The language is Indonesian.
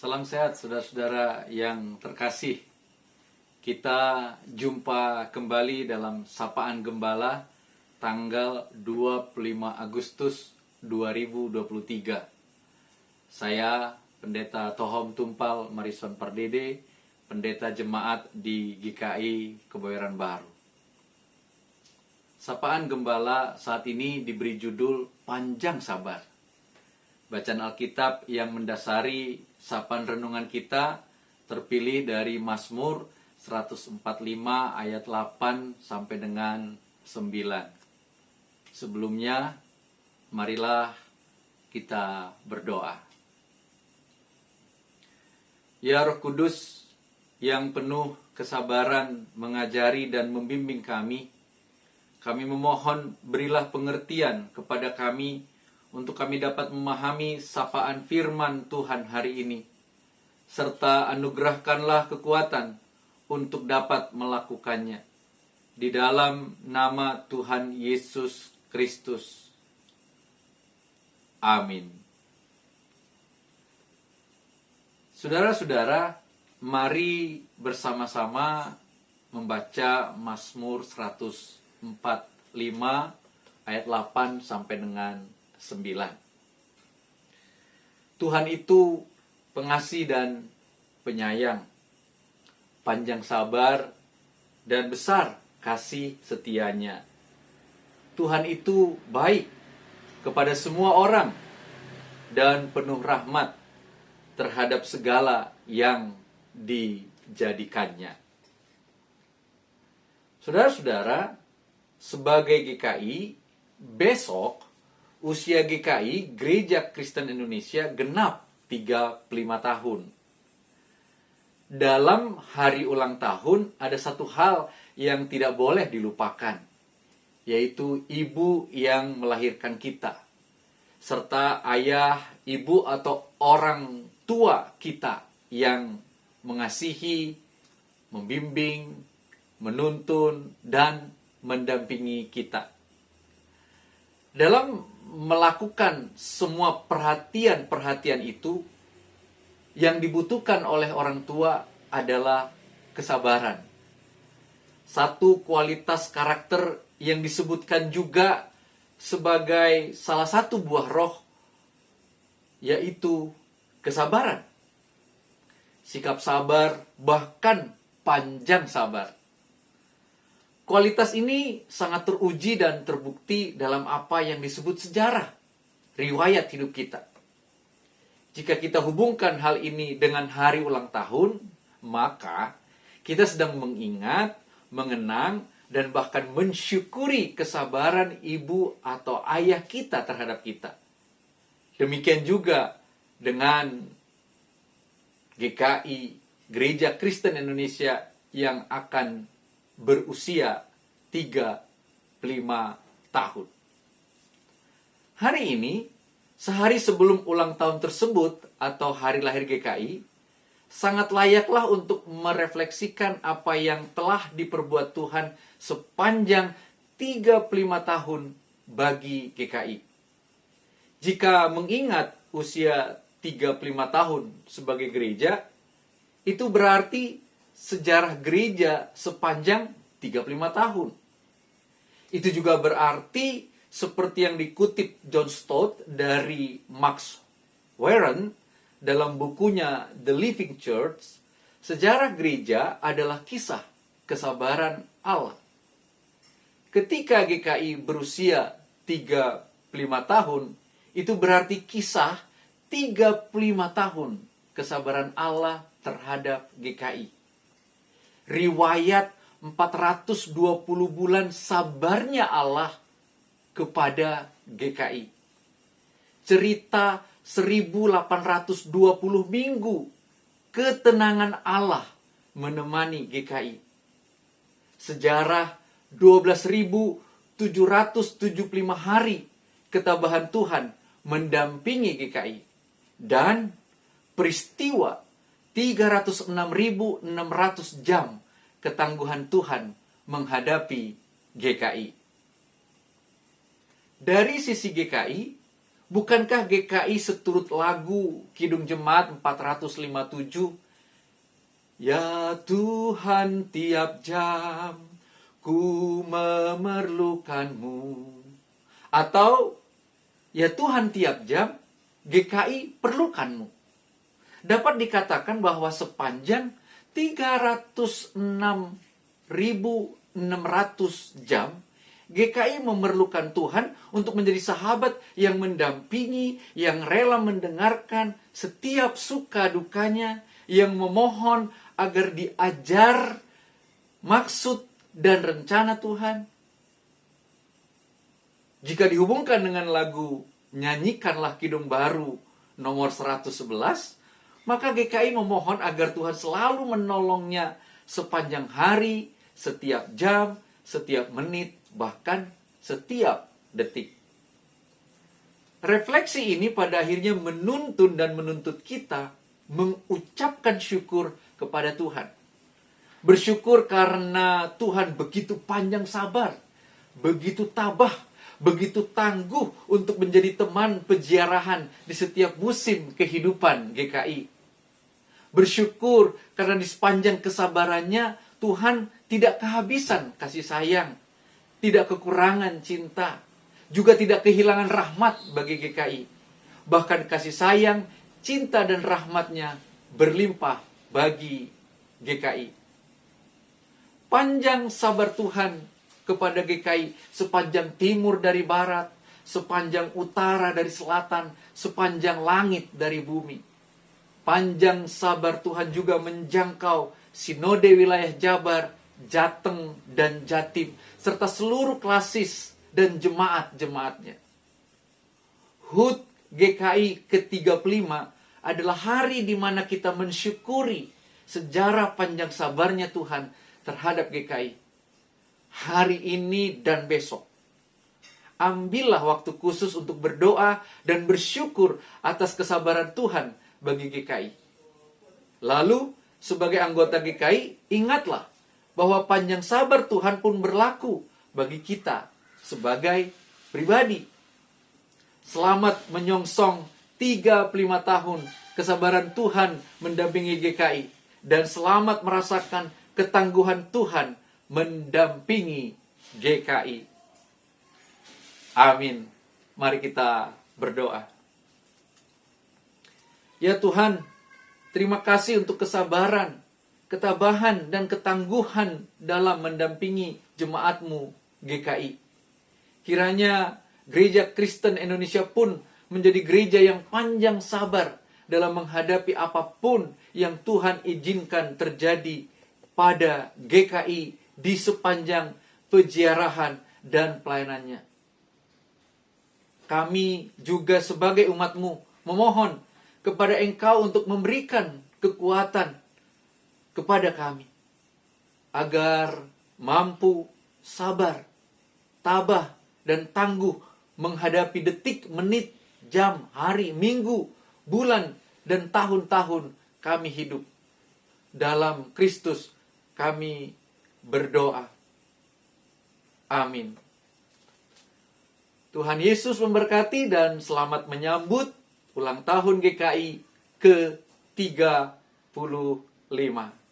Salam sehat saudara-saudara yang terkasih. Kita jumpa kembali dalam Sapaan Gembala tanggal 25 Agustus 2023. Saya Pendeta Tohom Tumpal Marison Pardede, Pendeta Jemaat di GKI Kebayoran Baru. Sapaan Gembala saat ini diberi judul Panjang Sabar. Bacaan Alkitab yang mendasari sapaan renungan kita terpilih dari Mazmur 145 ayat 8 sampai dengan 9. Sebelumnya, marilah kita berdoa. Ya Roh Kudus yang penuh kesabaran mengajari dan membimbing kami memohon berilah pengertian kepada kami untuk kami dapat memahami sapaan firman Tuhan hari ini, serta anugerahkanlah kekuatan untuk dapat melakukannya. Di dalam nama Tuhan Yesus Kristus. Amin. Saudara-saudara, mari bersama-sama membaca Mazmur 145 ayat 8 sampai dengan 9. Tuhan itu pengasih dan penyayang, panjang sabar dan besar kasih setianya. Tuhan itu baik kepada semua orang dan penuh rahmat terhadap segala yang dijadikannya. Saudara-saudara, sebagai GKI, besok usia GKI, Gereja Kristen Indonesia, genap 35 tahun. Dalam hari ulang tahun, ada satu hal yang tidak boleh dilupakan, yaitu ibu yang melahirkan kita, serta ayah, ibu atau orang tua kita yang mengasihi, membimbing, menuntun, dan mendampingi kita. Dalam melakukan semua perhatian-perhatian itu, yang dibutuhkan oleh orang tua adalah kesabaran. Satu kualitas karakter yang disebutkan juga sebagai salah satu buah roh, yaitu kesabaran. Sikap sabar, bahkan panjang sabar. Kualitas ini sangat teruji dan terbukti dalam apa yang disebut sejarah, riwayat hidup kita. Jika kita hubungkan hal ini dengan hari ulang tahun, maka kita sedang mengingat, mengenang, dan bahkan mensyukuri kesabaran ibu atau ayah kita terhadap kita. Demikian juga dengan GKI, Gereja Kristen Indonesia, yang akan berusia 35 tahun. Hari ini, sehari sebelum ulang tahun tersebut atau hari lahir GKI, sangat layaklah untuk merefleksikan apa yang telah diperbuat Tuhan sepanjang 35 tahun bagi GKI. Jika mengingat usia 35 tahun sebagai gereja, itu berarti sejarah gereja sepanjang 35 tahun. Itu juga berarti seperti yang dikutip John Stott dari Max Warren dalam bukunya The Living Church, sejarah gereja adalah kisah kesabaran Allah. Ketika GKI berusia 35 tahun, itu berarti kisah 35 tahun kesabaran Allah terhadap GKI. Riwayat 420 bulan sabarnya Allah kepada GKI. Cerita 1820 minggu ketenangan Allah menemani GKI. Sejarah 12.775 hari ketabahan Tuhan mendampingi GKI. Dan peristiwa 306.600 jam ketangguhan Tuhan menghadapi GKI. Dari sisi GKI, Bukankah GKI seturut lagu Kidung Jemaat 457? Ya Tuhan, tiap jam ku memerlukanmu. Atau, ya Tuhan, tiap jam GKI perlukanmu. Dapat dikatakan bahwa sepanjang 306.600 jam, GKI memerlukan Tuhan untuk menjadi sahabat yang mendampingi, yang rela mendengarkan setiap suka dukanya, yang memohon agar diajar maksud dan rencana Tuhan. Jika dihubungkan dengan lagu Nyanyikanlah Kidung Baru nomor 111, maka GKI memohon agar Tuhan selalu menolongnya sepanjang hari, setiap jam, setiap menit, bahkan setiap detik. Refleksi ini pada akhirnya menuntun dan menuntut kita mengucapkan syukur kepada Tuhan. Bersyukur karena Tuhan begitu panjang sabar, begitu tabah, begitu tangguh untuk menjadi teman peziarahan di setiap musim kehidupan GKI. Bersyukur karena di sepanjang kesabarannya Tuhan tidak kehabisan kasih sayang, tidak kekurangan cinta, juga tidak kehilangan rahmat bagi GKI. Bahkan kasih sayang, cinta dan rahmatnya berlimpah bagi GKI. Panjang sabar Tuhan kepada GKI sepanjang timur dari barat, sepanjang utara dari selatan, sepanjang langit dari bumi. Panjang sabar Tuhan juga menjangkau sinode wilayah Jabar, Jateng, dan Jatim, serta seluruh klasis dan jemaat-jemaatnya. HUT GKI ke-35 adalah hari di mana kita mensyukuri sejarah panjang sabarnya Tuhan terhadap GKI. Hari ini dan besok, ambillah waktu khusus untuk berdoa dan bersyukur atas kesabaran Tuhan bagi GKI. Lalu, sebagai anggota GKI, ingatlah bahwa panjang sabar Tuhan pun berlaku bagi kita sebagai pribadi. Selamat menyongsong 35 tahun kesabaran Tuhan mendampingi GKI, dan selamat merasakan ketangguhan Tuhan mendampingi GKI. Amin. Mari kita berdoa. Ya Tuhan, terima kasih untuk kesabaran, ketabahan, dan ketangguhan dalam mendampingi jemaat-Mu GKI. Kiranya Gereja Kristen Indonesia pun menjadi gereja yang panjang sabar dalam menghadapi apapun yang Tuhan izinkan terjadi pada GKI di sepanjang peziarahan dan pelayanannya. Kami juga sebagai umat-Mu memohon kepada Engkau untuk memberikan kekuatan kepada kami, agar mampu sabar, tabah, dan tangguh menghadapi detik, menit, jam, hari, minggu, bulan, dan tahun-tahun kami hidup. Dalam Kristus kami berdoa. Amin. Tuhan Yesus memberkati dan selamat menyambut ulang tahun GKI ke-35.